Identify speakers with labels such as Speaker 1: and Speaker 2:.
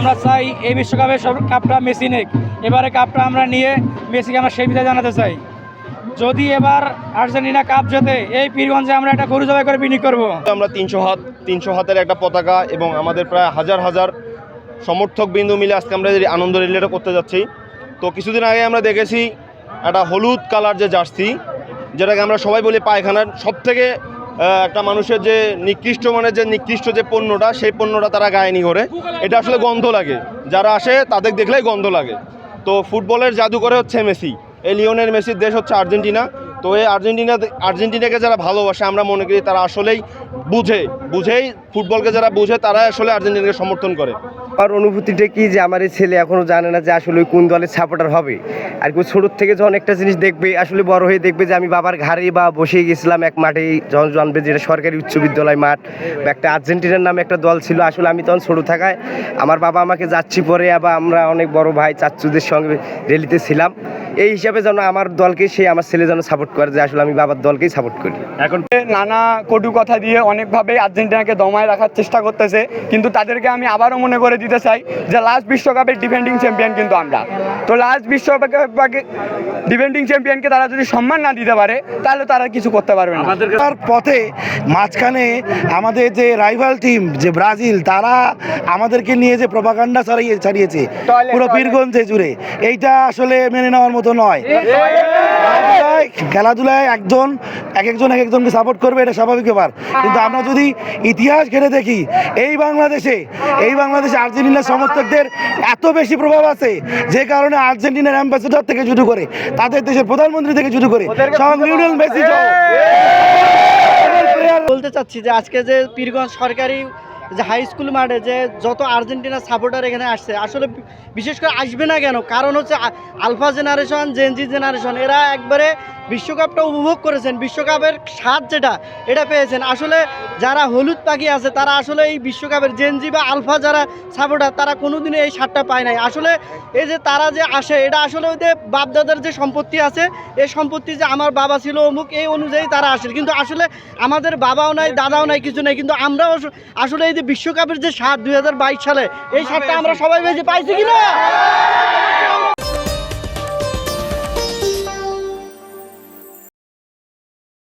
Speaker 1: আমরা চাই এই বিশ্বকাপের সব কাপটা মেসি নেক। এবারে কাপটা আমরা নিয়ে মেসিকে আমরা সেই বিদায় জানাতে চাই। যদি এবার আর্জেন্টিনা কাপ জেতে এই পীরগঞ্জে আমরা একটা গরু জবাই করে বিনিয়োগ করবো।
Speaker 2: আমরা 300 হাতের একটা পতাকা এবং আমাদের প্রায় হাজার হাজার সমর্থক বিন্দু মিলে আজকে আমরা এই আনন্দ রিলেটা করতে যাচ্ছি। তো কিছুদিন আগে আমরা দেখেছি একটা হলুদ কালার যে জার্সি, যেটাকে আমরা সবাই বলি পায়খানার সবথেকে একটা মানুষের যে নিকৃষ্ট নিকৃষ্ট যে পণ্যটা, সেই পণ্যটা তারা গায়ে নি করে। এটা আসলে গন্ধ লাগে, যারা আসে তাদের দেখলেই গন্ধ লাগে। তো ফুটবলের জাদুকরে হচ্ছে মেসি, এই লিওনেল মেসির দেশ হচ্ছে আর্জেন্টিনা। তো এই আর্জেন্টিনাকে যারা ভালোবাসে আমরা মনে করি তারা আসলেই বুঝেই ফুটবলকে যারা বুঝে তারাই আসলে আর্জেন্টিনাকে সমর্থন করে।
Speaker 3: আমার অনুভূতিটা কি যে আমার এই ছেলে এখনও জানে না যে আসলে কোন দলের সাপোর্টার হবে। আর কি ছোটোর থেকে যখন একটা জিনিস দেখবে, আসলে বড় হয়ে দেখবে যে আমি বাবার ঘাড়ে বা বসে গেছিলাম এক মাঠে, যখন জানবে যেটা সরকারি উচ্চ বিদ্যালয় মাঠ বা একটা আর্জেন্টিনার নামে একটা দল ছিল। আসলে আমি তখন ছোটো থাকায় আমার বাবা আমাকে যাচ্ছি পরে, আবার আমরা অনেক বড় ভাই চাচ্চুদের সঙ্গে রেলিতে ছিলাম। এই হিসাবে যেন আমার দলকে আমার ছেলে যেন সাপোর্ট করে, যে আসলে আমি বাবার দলকেই সাপোর্ট করি।
Speaker 4: এখন নানা কটু কথা দিয়ে অনেকভাবে আর্জেন্টিনাকে দমায় রাখার চেষ্টা করতেছে, কিন্তু তাদেরকে আমি আবারও মনে করে দিতে চাই যে লাস্ট বিশ্বকাপের ডিফেন্ডিং চ্যাম্পিয়ন কিন্তু আমরা। তো লাস্ট বিশ্বকাপে ডিফেন্ডিং চ্যাম্পিয়নকে তারা যদি সম্মান না দিতে পারে তাহলে তারা কিছু করতে পারবে না।
Speaker 5: তার পথে মাঝখানে আমাদের যে রাইভাল টিম যে ব্রাজিল, তারা আমাদেরকে নিয়ে যে প্রপাগান্ডা ছাড়িয়েছে পুরো পীরগঞ্জে জুড়ে, এইটা আসলে মেনে নেওয়ার মতো নয়। খেলাধুলায় এক একজনকে সাপোর্ট করবে, এটা স্বাভাবিক ব্যাপার। কিন্তু আমরা যদি ইতিহাস ঘেটে দেখি, এই বাংলাদেশে আর্জেন্টিনার সমর্থকদের এত বেশি প্রভাব আছে, যে কারণে আর্জেন্টিনার অ্যাম্বাসেডর থেকে শুরু করে তাদের দেশের প্রধানমন্ত্রী থেকে শুরু করে সব লিওনেল মেসি
Speaker 6: বলতে চাচ্ছি যে আজকে যে পীরগঞ্জ সরকারি যে হাই স্কুল মাঠে যে যত আর্জেন্টিনার সাপোর্টার এখানে আসছে, আসলে বিশেষ করে আসবে না কেন? কারণ হচ্ছে আলফা জেনারেশন, জেনজি জেনারেশন, এরা একবারে বিশ্বকাপটা উপভোগ করেছেন, বিশ্বকাপের স্বাদ যেটা এটা পেয়েছেন। আসলে যারা হলুদ পাখি আছে তারা আসলে এই বিশ্বকাপের জেনজি বা আলফা যারা সাপোর্টার, তারা কোনোদিনই এই স্বাদটা পায় নাই। আসলে এই যে তারা যে আসে, এটা আসলে ওই যে বাপদাদার যে সম্পত্তি আছে, এই সম্পত্তি যে আমার বাবা ছিল অমুক, এই অনুযায়ী তারা আসে। কিন্তু আসলে আমাদের বাবাও নাই, দাদাও নাই, কিছু নাই, কিন্তু আমরাও আসলে এই যে বিশ্বকাপের যে স্বাদ 2022 সালে, এই স্বাদটা আমরা সবাই বেশি পাইছি কিনা।